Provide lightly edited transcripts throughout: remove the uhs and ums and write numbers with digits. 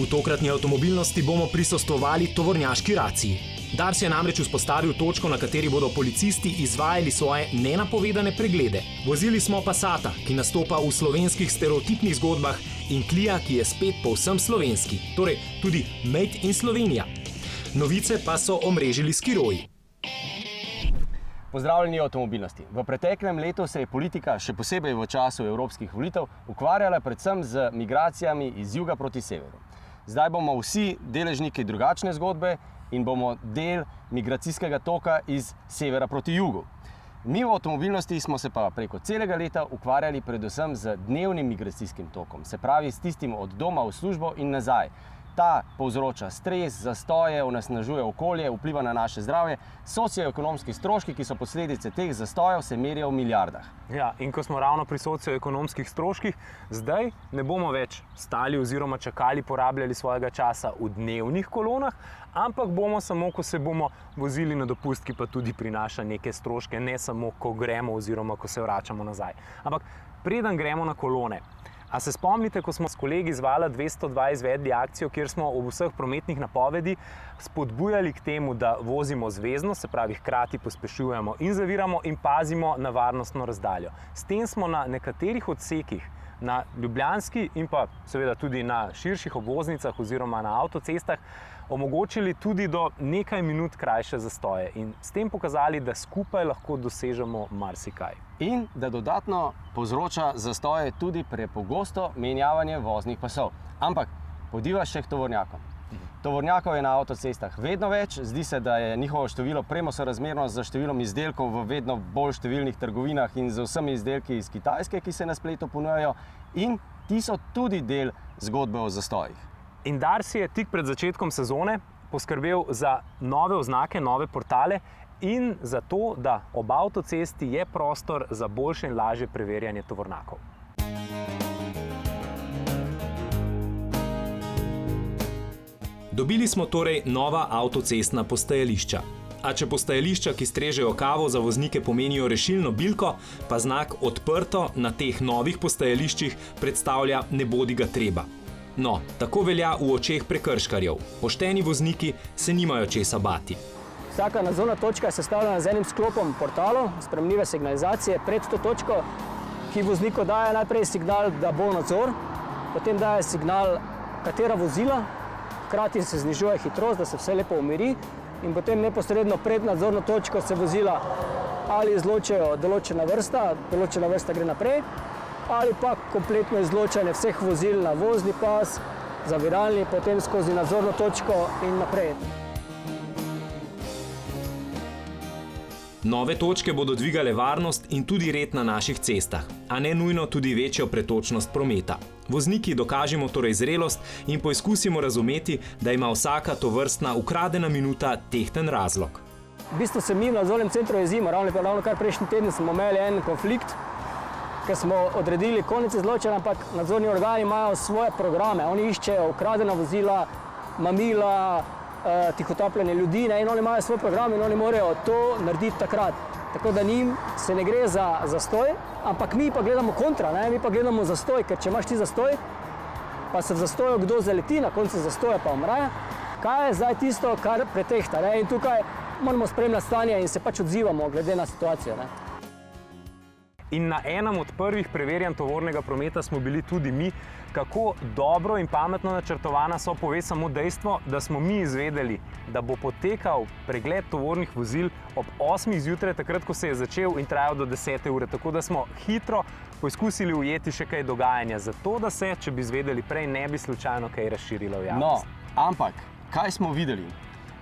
V tokratni avtomobilnosti bomo prisostvovali tovornjaški raciji. Dars je namreč vzpostavil točko, na kateri bodo policisti izvajali svoje nenapovedane preglede. Vozili smo Passata, ki nastopa v slovenskih stereotipnih zgodbah, in Clia, ki je spet povsem slovenski, torej tudi Made in Slovenija. Novice pa so omrežili Skiroji. Pozdravljeni avtomobilnosti. V preteklem letu se je politika, še posebej v času evropskih volitev, ukvarjala predvsem z migracijami iz juga proti severu. Zdaj bomo vsi deležniki drugačne zgodbe in bomo del migracijskega toka iz severa proti jugu. Mi v avtomobilnosti smo se pa preko celega leta ukvarjali predvsem z dnevnim migracijskim tokom, se pravi s tistim od doma v službo in nazaj. Ta povzroča stres, zastoje, onesnažuje okolje, vpliva na naše zdravje. Socioekonomski stroški, ki so posledice teh zastojev, se merijo v milijardah. Ja, in ko smo ravno pri socioekonomskih stroških, zdaj ne bomo več stali oziroma čakali, porabljali svojega časa v dnevnih kolonah, ampak bomo samo, ko se bomo vozili na dopust, ki pa tudi prinaša neke stroške, ne samo, ko gremo oziroma ko se vračamo nazaj. Ampak preden gremo na kolone, a se spomnite, ko smo s kolegi iz Vala 202 izvedli akcijo, kjer smo ob vseh prometnih napovedi spodbujali k temu, da vozimo zvezno, se pravi hkrati pospešujemo in zaviramo in pazimo na varnostno razdaljo. S tem smo na nekaterih odsekih, na ljubljanski in pa seveda tudi na širših obvoznicah oziroma na avtocestah, omogočili tudi do nekaj minut krajše zastoje in s tem pokazali, da skupaj lahko dosežemo marsikaj. In da dodatno povzroča zastoje tudi prepogosto menjavanje voznih pasov. Ampak pojdiva še k tovornjakom. Tovornjakov je na avtocestah vedno več, zdi se, da je njihovo število premo sorazmerno z številom izdelkov v vedno bolj številnih trgovinah in z vsemi izdelki iz Kitajske, ki se na spletu ponujajo, in ti so tudi del zgodbe o zastojih. In Dars je tik pred začetkom sezone poskrbel za nove oznake, nove portale in za to, da ob avtocesti je prostor za boljše in lažje preverjanje tovornjakov. Dobili smo torej nova avtocestna postajališča. A če postajališča, ki strežejo kavo, za voznike pomenijo rešilno bilko, pa znak odprto na teh novih postajališčih predstavlja ne bodi ga treba. No, tako velja v očeh prekrškarjev. Pošteni vozniki se nimajo česa bati. Vsaka nadzorna točka je sestavljena z enim sklopom portalov, spremljive signalizacije pred to točko, ki vozniku daje najprej signal, da bo nadzor, potem daje signal, katera vozila, hkrati se znižuje hitrost, da se vse lepo umiri in potem neposredno pred nadzorno točko se vozila ali izločajo določena vrsta gre naprej, ali pa kompletno izločanje vseh vozil na vozni pas, zaviralni, potem skozi nadzorno točko in naprej. Nove točke bodo dvigale varnost in tudi red na naših cestah, a ne nujno tudi večjo pretočnost prometa. Vozniki dokažimo torej zrelost in poizkusimo razumeti, da ima vsaka tovrstna ukradena minuta tehten razlog. V bistvu se mi v nadzornem centru jezimo, ravno kar prejšnji teden smo imeli en konflikt, ker smo odredili konec izločanja, ampak nadzorni organi imajo svoje programe. Oni iščejo ukradena vozila, mamila, tihotapljenje ljudi, in oni imajo svoj program in oni morajo to narediti takrat. Tako da njim se ne gre za zastoj, ampak mi pa gledamo kontra, mi pa gledamo zastoj, ker če imaš ti zastoj, pa se v zastoju kdo zaleti, na koncu zastoja pa umre, kaj je zdaj tisto, kar pretehta. In tukaj moramo spremljati stanje in se pač odzivamo glede na situacijo. In na enem od prvih preverjanj tovornega prometa smo bili tudi mi, kako dobro in pametno načrtovana so, pove samo dejstvo, da smo mi izvedeli, da bo potekal pregled tovornih vozil ob 8 zjutraj, takrat, ko se je začel in trajal do 10 ure. Tako da smo hitro poizkusili ujeti še kaj dogajanja, zato da se, če bi izvedeli prej, ne bi slučajno kaj razširilo v javnost. No, ampak kaj smo videli?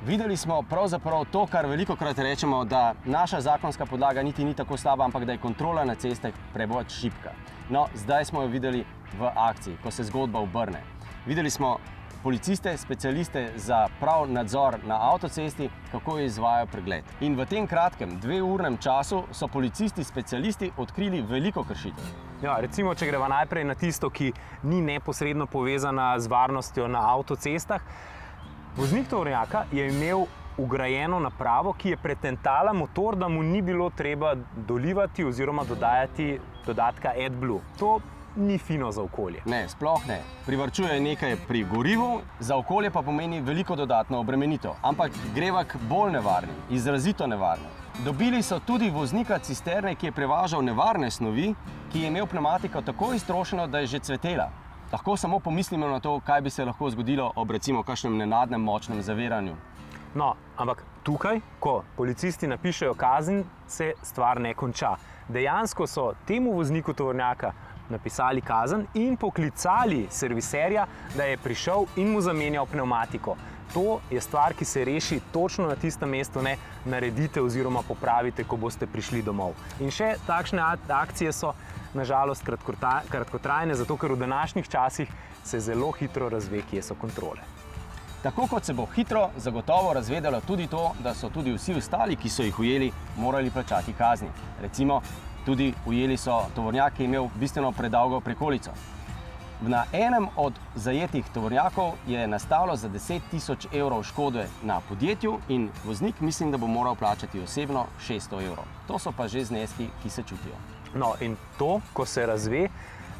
Videli smo pravzaprav to, kar velikokrat rečemo, da naša zakonska podlaga niti ni tako slaba, ampak da je kontrola na cestah preveč šibka. No, zdaj smo jo videli v akciji, ko se zgodba obrne. Videli smo policiste, specialiste za prav nadzor na avtocesti, kako izvajajo pregled. In v tem kratkem, 2-urnem času so policisti, specialisti odkrili veliko kršitev. Ja, recimo, če greva najprej na tisto, ki ni neposredno povezana z varnostjo na avtocestah. Voznik tovornjaka je imel vgrajeno napravo, ki je pretentala motor, da mu ni bilo treba dolivati oziroma dodajati dodatka AdBlue. To ni fino za okolje. Ne, sploh ne. Privarčuje nekaj pri gorivu, za okolje pa pomeni veliko dodatno obremenitev. Ampak greva k bolj nevarnim, izrazito nevarnim. Dobili so tudi voznika cisterne, ki je prevažal nevarne snovi, ki je imel pneumatiko tako iztrošeno, da je že cvetela. Lahko samo pomislimo na to, kaj bi se lahko zgodilo ob recimo kakšnem nenadnem močnem zaviranju. No, ampak tukaj, ko policisti napišejo kazen, se stvar ne konča. Dejansko so temu vozniku tovornjaka napisali kazen in poklicali serviserja, da je prišel in mu zamenjal pneumatiko. To je stvar, ki se reši točno na tistem mestu, ne naredite oziroma popravite, ko boste prišli domov. In še takšne akcije so nažalost kratkotrajne, zato ker v današnjih časih se zelo hitro razve, kje so kontrole. Tako kot se bo hitro zagotovo razvedelo tudi to, da so tudi vsi ostali, ki so jih ujeli, morali plačati kazni. Recimo, tudi ujeli so tovornjak, ki je imel bistveno predolgo prikolico. Na enem od zajetih tovornjakov je nastalo za 10 000 evrov škode na podjetju in voznik mislim, da bo moral plačati osebno 600 evrov. To so pa že zneski, ki se čutijo. No in to, ko se razve,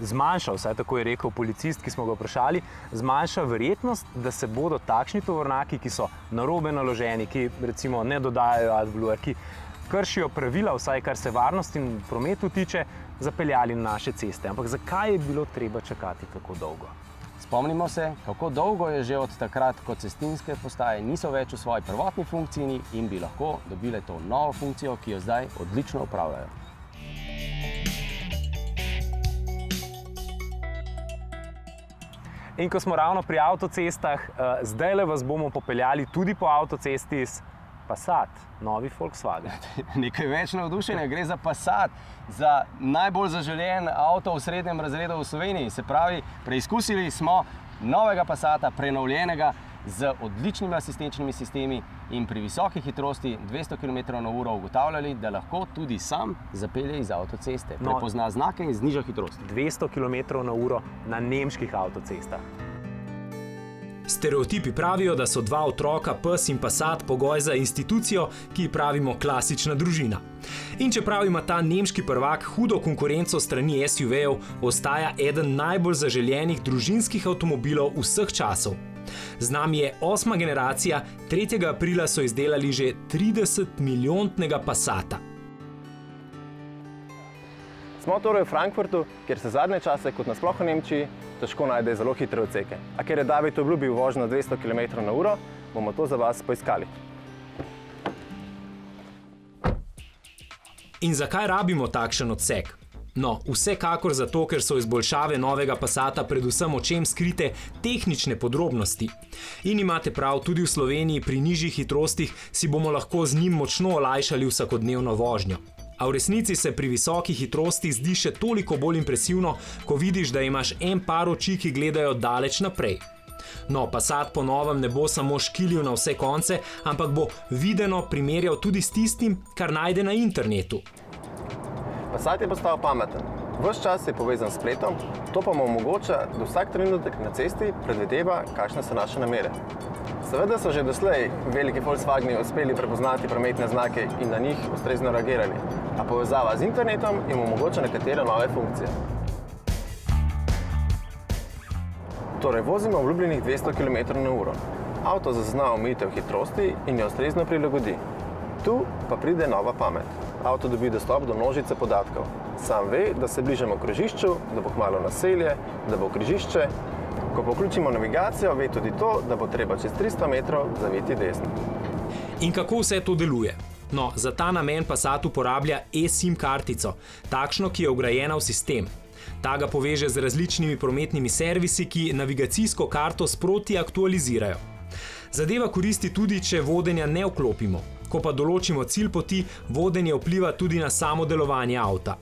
zmanjša, vsaj tako je rekel policist, ki smo ga vprašali, zmanjša verjetnost, da se bodo takšni tovornjaki, ki so narobe naloženi, ki recimo ne dodajajo AdBlue, ki kršijo pravila, vsaj kar se varnosti in prometu tiče, zapeljali na naše ceste. Ampak zakaj je bilo treba čakati tako dolgo? Spomnimo se, kako dolgo je že od takrat, ko cestninske postaje niso več v svoji prvotni funkciji in bi lahko dobile to novo funkcijo, ki jo zdaj odlično opravljajo. In ko smo ravno pri avtocestah, zdajle vas bomo popeljali tudi po avtocesti s Passat, novi Volkswagen. Nekaj več navdušenja, gre za Passat, za najbolj zaželen avto v srednjem razredu v Sloveniji. Se pravi, preizkusili smo novega Passata, prenovljenega, z odličnimi asistenčnimi sistemi in pri visoki hitrosti 200 km/h ugotavljali, da lahko tudi sam zapelje iz avtoceste, prepozna znake in zniža hitrost. 200 km/h na nemških avtocestah. Stereotipi pravijo, da so dva otroka, pes in Passat, pogoj za institucijo, ki ji pravimo klasična družina. In čeprav ima ta nemški prvak hudo konkurenco strani SUV-jev, ostaja eden najbolj zaželenih družinskih avtomobilov vseh časov. Z nami je 8. generacija, 3. aprila so izdelali že 30-milijontnega Passata. Smo torej v Frankfurtu, kjer se zadnje čase, kot nasploh v Nemčiji, težko najde zelo hitre odseke. A ker je David obljubil vožnjo 200 km/h, bomo to za vas poiskali. In zakaj rabimo takšen odsek? No, vsekakor zato, ker so izboljšave novega Passata predvsem očem skrite tehnične podrobnosti. In imate prav, tudi v Sloveniji pri nižjih hitrostih si bomo lahko z njim močno olajšali vsakodnevno vožnjo. A v resnici se pri visoki hitrosti zdi še toliko bolj impresivno, ko vidiš, da imaš en par oči, ki gledajo daleč naprej. No, Passat po novem ne bo samo škilil na vse konce, ampak bo videno primerjal tudi s tistim, kar najde na internetu. Passat je postal pameten. Ves čas je povezan s spletom, to pa mu omogoča, da vsak trenutek na cesti predvideva, kakšne so naše namere. Seveda so že doslej veliki Volkswageni uspeli prepoznati prometne znake in na njih ustrezno reagirali, a povezava z internetom jim omogoča nekatere nove funkcije. Torej, vozimo obljubljenih 200 km/h. Avto zazna omejitev hitrosti in jo ustrezno prilagodi. Tu pa pride nova pamet. Avto dobi dostop do množice podatkov. Sam ve, da se bližamo križišču, da bo kmalu naselje, da bo križišče. Ko poključimo navigacijo, ve tudi to, da bo treba čez 300 metrov zaviti desno. In kako vse to deluje? No, za ta namen Passat uporablja eSIM kartico, takšno, ki je vgrajena v sistem. Ta ga poveže z različnimi prometnimi servisi, ki navigacijsko karto sproti aktualizirajo. Zadeva koristi tudi, če vodenja ne vklopimo. Ko pa določimo cilj poti, vodenje vpliva tudi na samo delovanje avta.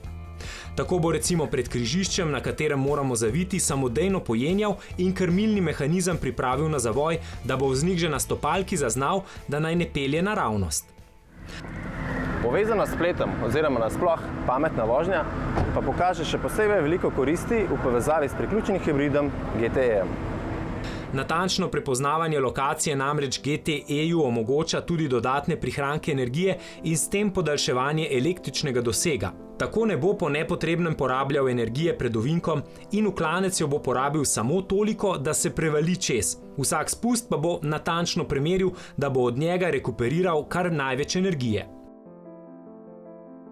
Tako bo recimo pred križiščem, na katerem moramo zaviti, samodejno pojenjal in krmilni mehanizem pripravil na zavoj, da bo voznik že na stopalki zaznal, da naj ne pelje naravnost. Povezana s spletom oziroma nasploh pametna vožnja pa pokaže še posebej veliko koristi v povezavi s priključenim hibridom GTE-jem. Natančno prepoznavanje lokacije namreč GT-EU omogoča tudi dodatne prihranke energije in s tem podaljševanje električnega dosega. Tako ne bo po nepotrebnem porabljal energije pred ovinkom in v klanec jo bo porabil samo toliko, da se prevali čez. Vsak spust pa bo natančno premeril, da bo od njega rekuperiral kar največ energije.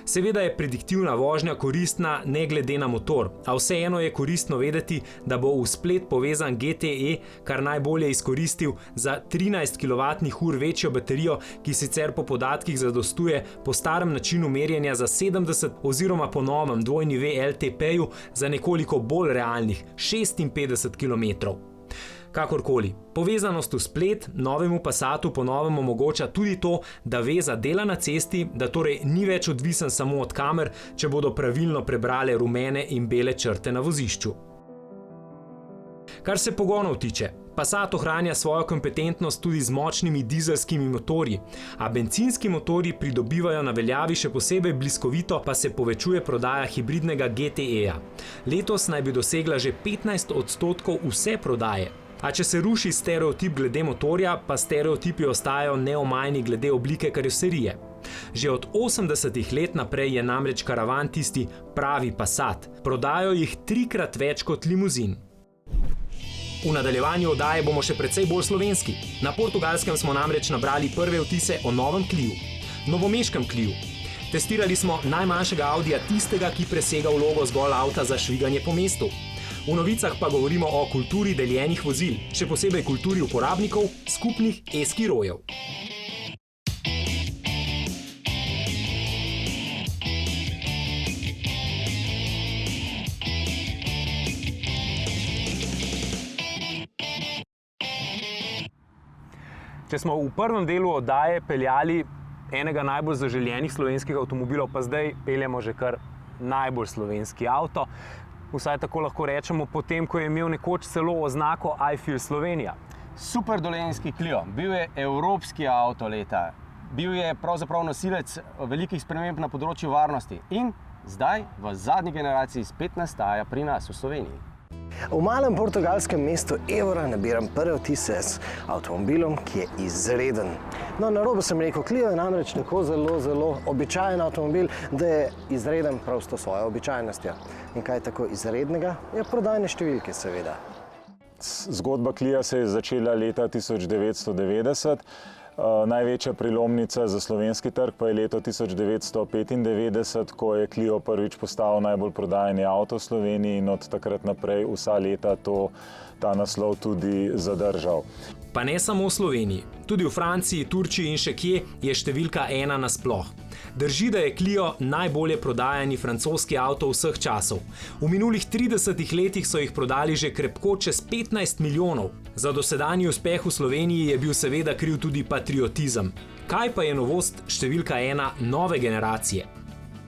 Seveda je prediktivna vožnja koristna ne glede na motor, a vseeno je koristno vedeti, da bo v splet povezan GT-E kar najbolje izkoristil za 13 kWh večjo baterijo, ki sicer po podatkih zadostuje po starem načinu merjenja za 70 oziroma po novem dvojni VLTP-ju za nekoliko bolj realnih 56 km. Kakorkoli, povezanost v splet novemu Passatu po novem omogoča tudi to, da veza dela na cesti, da torej ni več odvisen samo od kamer, če bodo pravilno prebrale rumene in bele črte na vozišču. Kar se pogonov tiče, Passat ohranja svojo kompetentnost tudi z močnimi dizelskimi motorji, a bencinski motorji pridobivajo na veljavi, še posebej bliskovito pa se povečuje prodaja hibridnega GT-E-ja. Letos naj bi dosegla že 15% vse prodaje. A če se ruši stereotip glede motorja, pa stereotipi ostajajo neomajni glede oblike karoserije. Že od 80 let naprej je namreč karavan tisti pravi Passat. Prodajo jih 3-krat več kot limuzin. V nadaljevanju oddaje bomo še precej bolj slovenski. Na Portugalskem smo namreč nabrali prve vtise o novem Cliu. Novomeškem Cliu. Testirali smo najmanjšega Audija, tistega, ki presega vlogo zgolj avta za šviganje po mestu. V novicah pa govorimo o kulturi deljenih vozil, še posebej kulturi uporabnikov skupnih e-skirojev. Če smo v prvem delu oddaje peljali enega najbolj zaželjenih slovenskih avtomobilov, pa zdaj peljemo že kar najbolj slovenski avto. Vsaj tako lahko rečemo, potem, ko je imel nekoč celo oznako I Feel Slovenija. Super dolenjski Clio, bil je evropski avto leta, bil je pravzaprav nosilec velikih sprememb na področju varnosti in zdaj v zadnji generaciji spet nastaja pri nas v Sloveniji. V malem portugalskem mestu Évora nabiram prve vtise s avtomobilom, ki je izreden. No, na robu sem rekel, Clio je namreč tako zelo običajen avtomobil, da je izreden prav s to svojo običajnostjo. In kaj je tako izrednega? Je prodajne številke, seveda. Zgodba Clio se je začela leta 1990. Največja prelomnica za slovenski trg pa je leto 1995, ko je Clio prvič postal najbolj prodajani avto v Sloveniji in od takrat naprej vsa leta ta naslov tudi zadržal. Pa ne samo v Sloveniji, tudi v Franciji, Turčiji in še kje je številka 1 nasploh. Drži, da je Clio najbolje prodajani francoski avto vseh časov. V minulih 30 letih so jih prodali že krepko čez 15 milijonov. Za dosedanji uspeh v Sloveniji je bil seveda kriv tudi patriotizem. Kaj pa je novost številka 1 nove generacije?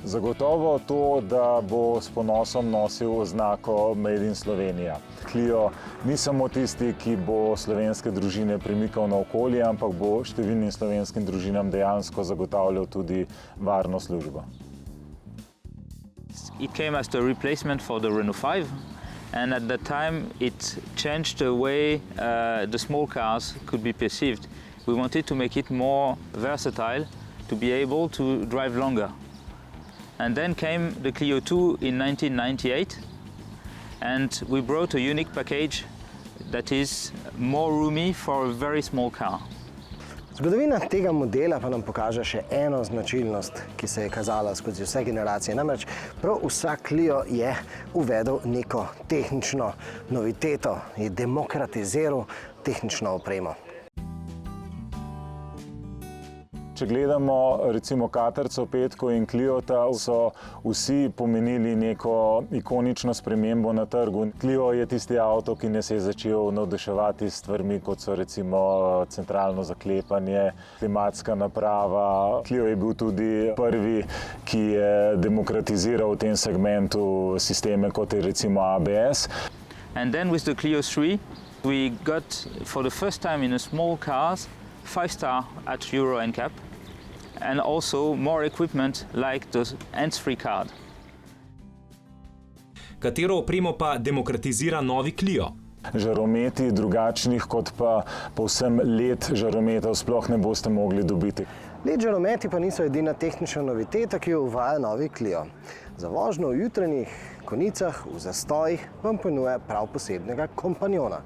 Zagotovo to, da bo s ponosom nosil oznako Made in Slovenija. Clio ni samo tisti, ki bo slovenske družine premikal naokoli, ampak bo številnim slovenskim družinam dejansko zagotavljal tudi varno službo. It came as the replacement for the Renault 5, and at that time it changed the way the small cars could be perceived. We wanted to make it more versatile, to be able to drive longer. And then came the Clio 2 in 1998, and we brought a unique package that is more roomy for a very small car. Zgodovina tega modela pa nam pokaže še eno značilnost, ki se je kazala skozi vse generacije. Namreč prav vsak Clio je uvedel neko tehnično noviteto, je demokratiziral tehnično opremo. Če gledamo recimo Katarco, Petko in Cliota, so vsi pomenili neko ikonično spremembo na trgu. Clio je tisti avto, ki nas je začel navduševati s stvarmi, kot so recimo centralno zaklepanje, klimatska naprava. Clio je bil tudi prvi, ki je demokratiziral v tem segmentu sisteme, kot je recimo ABS. And then with the Clio 3, we got for the first time in a small cars 5-star at Euro NCAP. And also more equipment like the hands-free card. Katero opremo pa demokratizira novi Clio? Žarometi drugačnih kot pa povsem LED žarometov sploh ne boste mogli dobiti. LED žarometi pa niso edina tehnična noviteta, ki jo uvaja novi Clio. Za vožnjo v jutranjih konicah, v zastojih vam ponuja prav posebnega kompanjona.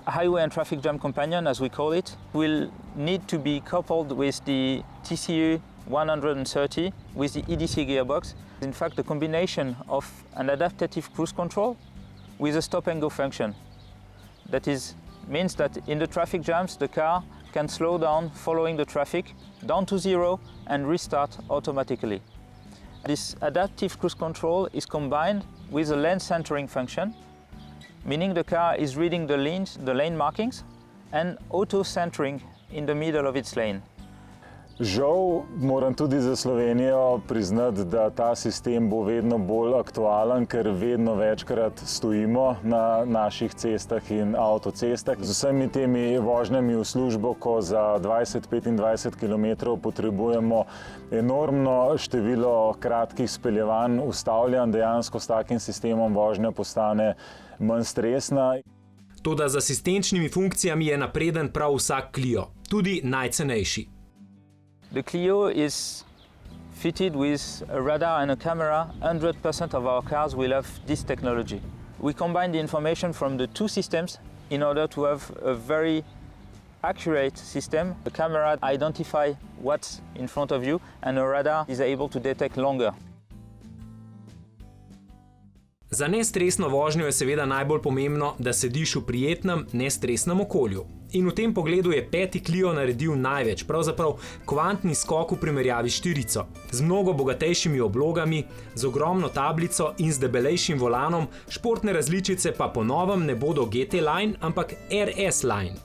A highway and traffic jam companion, as we call it, will need to be coupled with the TCU 130 with the EDC gearbox. In fact, the combination of an adaptive cruise control with a stop and go function. That means that in the traffic jams, the car can slow down following the traffic down to zero and restart automatically. This adaptive cruise control is combined with a lane centering function, meaning the car is reading the lane markings and auto-centering in the middle of its lane. Žal moram tudi za Slovenijo priznati, da ta sistem bo vedno bolj aktualen, ker vedno večkrat stojimo na naših cestah in avtocestah. Z vsemi temi vožnjami v službo, ko za 20-25 km potrebujemo enormno število kratkih speljevanj, ustavljanj, dejansko s takim sistemom vožnja postane manj stresna. Toda z asistenčnimi funkcijami je napreden prav vsak Clio, tudi najcenejši. The Clio is fitted with a radar and a camera. 100% of our cars will have this technology. We combine the information from the two systems in order to have a very accurate system. The camera identifies what's in front of you and the radar is able to detect longer. Za nestresno vožnjo je seveda najbolj pomembno, da sediš v prijetnem, nestresnem okolju. In v tem pogledu je peti Clio naredil največ, pravzaprav kvantni skok v primerjavi s štirico. Z mnogo bogatejšimi oblogami, z ogromno tablico in z debelejšim volanom, športne različice pa po novem ne bodo GT Line, ampak RS Line.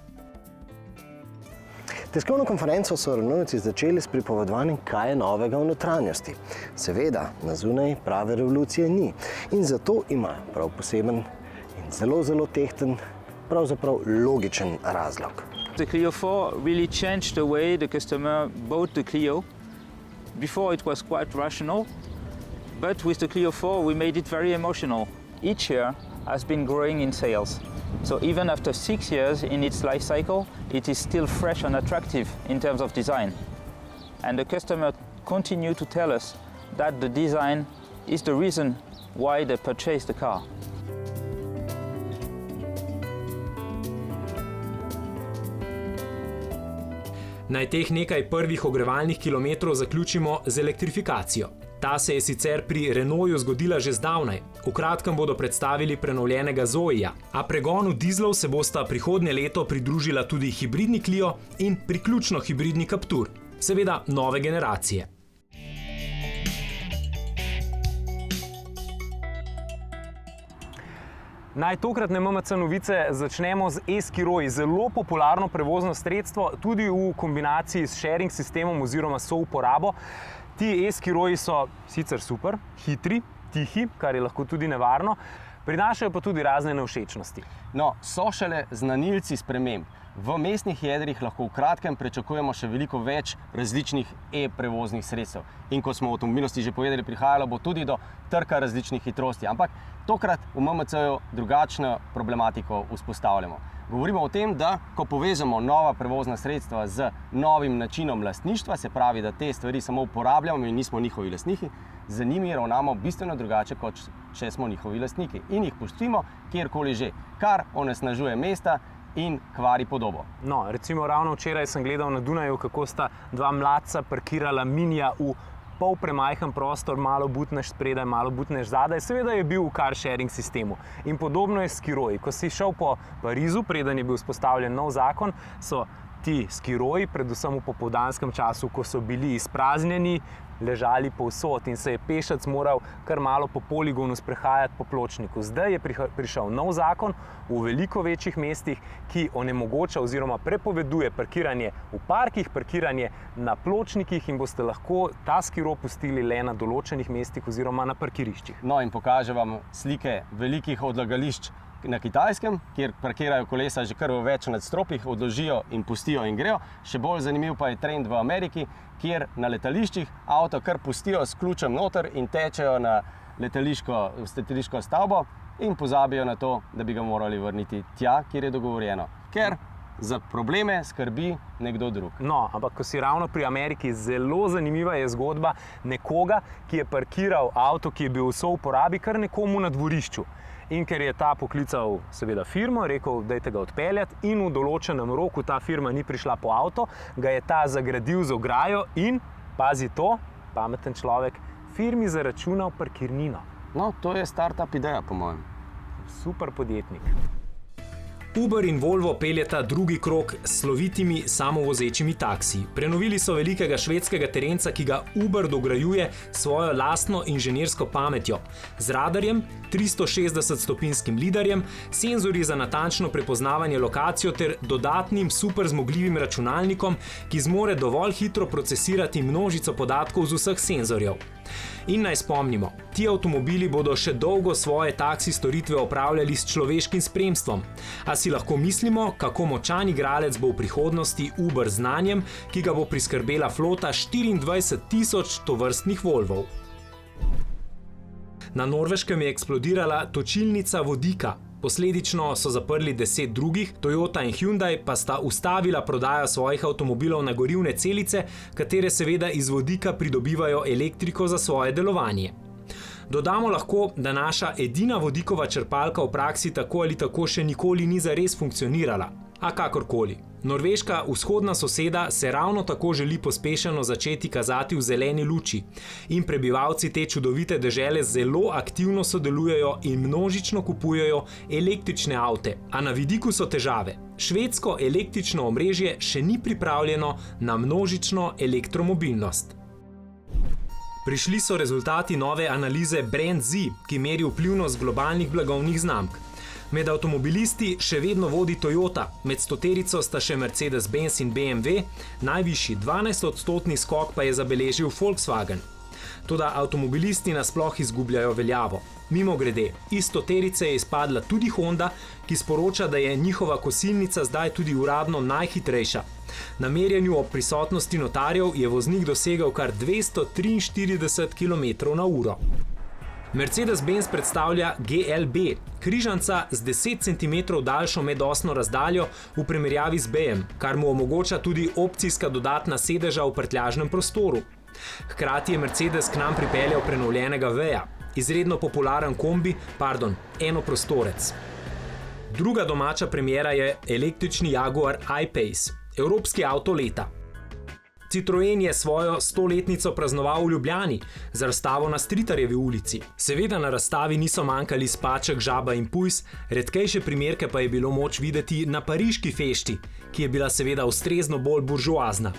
Tiskovno konferenco so Renaultovci začeli s pripovedovanjem, kaj je novega v notranjosti. Seveda, na zunaj prave revolucije ni in zato ima prav poseben in zelo tehten, pravzaprav logičen razlog. The Clio 4 really changed the way the customer bought the Clio. Before it was quite rational, but with the Clio 4 we made it very emotional. Each year has been growing in sales. So even after 6 years in its life cycle, it is still fresh and attractive in terms of design. And the customer continue to tell us that the design is the reason why they purchased the car. Naj teh nekaj prvih ogrevalnih kilometrov zaključimo z elektrifikacijo. Ta se je sicer pri Renaultu zgodila že zdavnaj. V kratkem bodo predstavili prenovljenega Zoeja, a pregonu dizlov se bosta prihodnje leto pridružila tudi hibridni Clio in priključno hibridni Captur, seveda nove generacije. Naj tokratne MMC novice začnemo z e-skiroji, zelo popularno prevozno sredstvo, tudi v kombinaciji s sharing sistemom oziroma souporabo. Ti e-skiroji so sicer super, hitri, tihi, kar je lahko tudi nevarno, prinašajo pa tudi razne nevšečnosti. No, so šele znanilci sprememb. V mestnih jedrih lahko v kratkem pričakujemo še veliko več različnih e-prevoznih sredstev. In kot smo v avtomobilnosti že povedali, prihajalo bo tudi do trka različnih hitrosti. Ampak tokrat v MMC-ju drugačno problematiko vzpostavljamo. Govorimo o tem, da ko povezamo nova prevozna sredstva z novim načinom lastništva, se pravi, da te stvari samo uporabljamo in nismo njihovi lastniki, z njimi ravnamo bistveno drugače, kot če smo njihovi lastniki. In jih pustimo kjerkoli že, kar onesnažuje mesta in kvari podobo. No, recimo ravno včeraj sem gledal na Dunaju, kako sta dva mladca parkirala minija v pol premajhen prostor, malo butneš spredaj, malo butneš zadaj. Seveda je bil v car sharing sistemu. In podobno je s skiroji. Ko si šel po Parizu, preden je bil vzpostavljen nov zakon, so ti skiroji, predvsem v popoldanskem času, ko so bili izpraznjeni, ležali povsod in se je pešec moral kar malo po poligonu sprehajati po pločniku. Zdaj je prišel nov zakon v veliko večjih mestih, ki onemogoča oziroma prepoveduje parkiranje v parkih, parkiranje na pločnikih in boste lahko ta skiro pustili le na določenih mestih oziroma na parkiriščih. No, in pokažem vam slike velikih odlagališč na Kitajskem, kjer parkirajo kolesa že kar v več nadstropjih, odložijo in pustijo in grejo. Še bolj zanimiv pa je trend v Ameriki, kjer na letališčih avto kar pustijo s ključem noter in tečejo na letališko stavbo in pozabijo na to, da bi ga morali vrniti tja, kjer je dogovorjeno. Ker za probleme skrbi nekdo drug. No, ampak ko si ravno pri Ameriki, zelo zanimiva je zgodba nekoga, ki je parkiral avto, ki je bil v souporabi kar nekomu na dvorišču. In ker je ta poklical seveda firmo, rekel, dajte ga odpeljati in v določenem roku ta firma ni prišla po avto, ga je ta zagradil z ograjo in, pazi to, pameten človek, firmi zaračunal parkirnino. No, to je startup ideja, po mojem. Super podjetnik. Uber in Volvo peljeta drugi krog s slovitimi samovozečimi taksiji. Prenovili so velikega švedskega terenca, ki ga Uber dograjuje svojo lastno inženirsko pametjo. Z radarjem, 360-stopinskim lidarjem, senzorji za natančno prepoznavanje lokacijo ter dodatnim super zmogljivim računalnikom, ki zmore dovolj hitro procesirati množico podatkov z vseh senzorjev. In naj spomnimo, ti avtomobili bodo še dolgo svoje taksi storitve opravljali s človeškim spremstvom. A si lahko mislimo, kako močan igralec bo v prihodnosti Uber z znanjem, ki ga bo priskrbela flota 24.000 tovrstnih Volvov. Na Norveškem je eksplodirala točilnica vodika. Posledično so zaprli 10 drugih, Toyota in Hyundai pa sta ustavila prodajo svojih avtomobilov na gorivne celice, katere seveda iz vodika pridobivajo elektriko za svoje delovanje. Dodamo lahko, da naša edina vodikova črpalka v praksi tako ali tako še nikoli ni zares funkcionirala. A kakorkoli. Norveška vzhodna soseda se ravno tako želi pospešeno začeti kazati v zeleni luči in prebivalci te čudovite dežele zelo aktivno sodelujejo in množično kupujejo električne avte. A na vidiku so težave. Švedsko električno omrežje še ni pripravljeno na množično elektromobilnost. Prišli so rezultati nove analize Brand Z, ki meri vplivnost globalnih blagovnih znamk. Med avtomobilisti še vedno vodi Toyota, med stoterico sta še Mercedes-Benz in BMW, najvišji 12% skok pa je zabeležil Volkswagen. Toda avtomobilisti nasploh izgubljajo veljavo. Mimogrede, iz stoterice je izpadla tudi Honda, ki sporoča, da je njihova kosilnica zdaj tudi uradno najhitrejša. Na merjenju ob prisotnosti notarjev je voznik dosegel kar 243 km/h. Mercedes-Benz predstavlja GLB, križanca z 10 cm daljšo medosno razdaljo v primerjavi z B-jem, kar mu omogoča tudi opcijska dodatna sedeža v prtljažnem prostoru. Hkrati je Mercedes k nam pripeljal prenovljenega V-ja, izredno popularen kombi, enoprostorec. Druga domača premiera je električni Jaguar I-Pace, evropski avto leta. Citroen je svojo 100-letnico praznoval v Ljubljani z razstavo na Stritarjevi ulici. Seveda na razstavi niso manjkali Spaček, Žaba in Pujs, redkejše primerke pa je bilo moč videti na pariški fešti, ki je bila seveda ustrezno bolj buržoazna.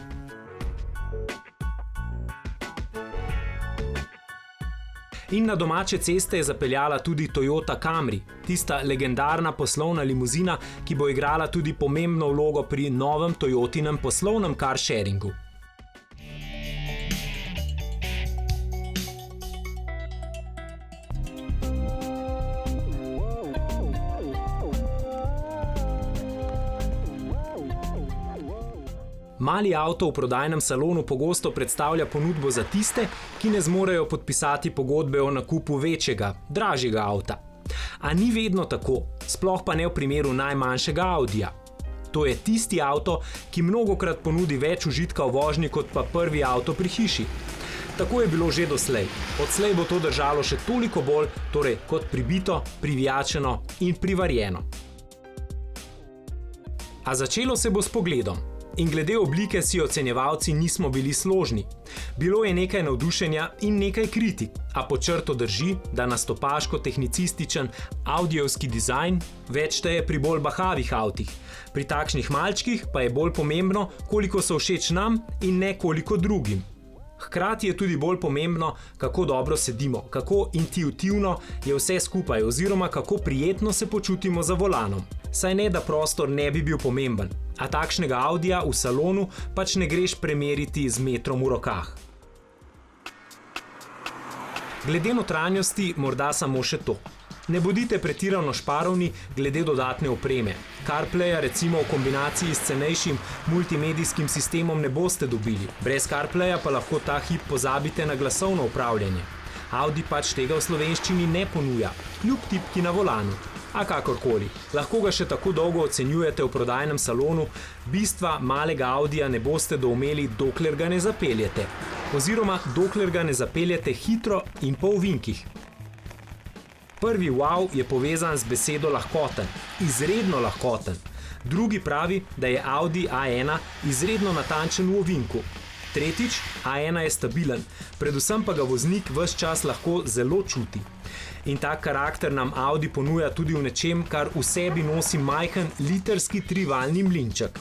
In na domače ceste je zapeljala tudi Toyota Camry, tista legendarna poslovna limuzina, ki bo igrala tudi pomembno vlogo pri novem Toyotinem poslovnem carsharingu. Mali avto v prodajnem salonu pogosto predstavlja ponudbo za tiste, ki ne zmorejo podpisati pogodbe o nakupu večjega, dražjega avta. A ni vedno tako, sploh pa ne v primeru najmanjšega Audija. To je tisti avto, ki mnogokrat ponudi več užitka v vožnji kot pa prvi avto pri hiši. Tako je bilo že doslej. Odslej bo to držalo še toliko bolj, torej kot pribito, privijačeno in privarjeno. A začelo se bo s pogledom. In glede oblike si ocenjevalci nismo bili složni. Bilo je nekaj navdušenja in nekaj kritik, a pod črto drži, da nastopaško-tehnicističen audijevski dizajn več šteje pri bolj bahavih avtih. Pri takšnih malčkih pa je bolj pomembno, koliko so všeč nam in ne koliko drugim. Hkrati je tudi bolj pomembno, kako dobro sedimo, kako intuitivno je vse skupaj oziroma kako prijetno se počutimo za volanom. Saj ne, da prostor ne bi bil pomemben, a takšnega Audija v salonu pač ne greš premeriti z metrom v rokah. Glede notranjosti morda samo še to. Ne bodite pretirano šparovni glede dodatne opreme. CarPlaya recimo v kombinaciji s cenejšim multimedijskim sistemom ne boste dobili. Brez CarPlaya pa lahko ta hip pozabite na glasovno upravljanje. Audi pač tega v slovenščini ne ponuja, kljub tipki na volanu. A kakorkoli, lahko ga še tako dolgo ocenjujete v prodajnem salonu, bistva malega Audija ne boste doumeli, dokler ga ne zapeljete. Oziroma, dokler ga ne zapeljete hitro in po ovinkih. Prvi wow je povezan z besedo lahkoten, izredno lahkoten. Drugi pravi, da je Audi A1 izredno natančen v ovinku. Tretjič, A1 je stabilen, predvsem pa ga voznik ves čas lahko zelo čuti. In tak karakter nam Audi ponuja tudi v nečem, kar v sebi nosi majhen litrski trivaljni mlinček.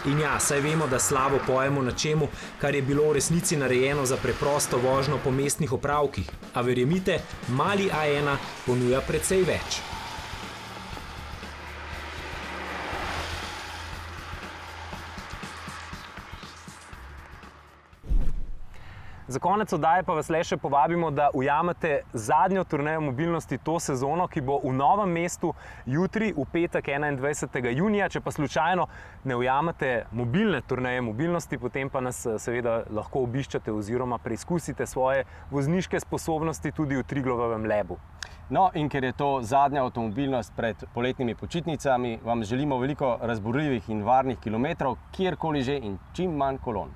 In ja, saj vemo, da slabo pojemo na čemu, kar je bilo v resnici narejeno za preprosto vožnjo po mestnih opravkih. A verjemite, mali A1 ponuja precej več. Za konec oddaje pa vas le še povabimo, da ujamete zadnjo turnejo mobilnosti to sezono, ki bo v Novem mestu jutri, v petek 21. junija. Če pa slučajno ne ujamete mobilne turneje mobilnosti, potem pa nas seveda lahko obiščete oziroma preizkusite svoje vozniške sposobnosti tudi v Triglovem Labu. No, in ker je to zadnja avtomobilnost pred poletnimi počitnicami, vam želimo veliko razburljivih in varnih kilometrov, kjerkoli že in čim manj kolon.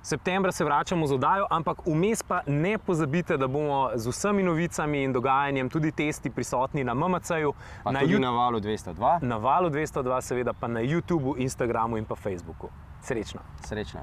Septembra se vračamo z oddajo, ampak vmes pa ne pozabite, da bomo z vsemi novicami in dogajanjem tudi testi prisotni na MMC-ju. Pa tudi na Valu 202. Na Valu 202, seveda pa na YouTubeu, Instagramu in pa Facebooku. Srečno! Srečno!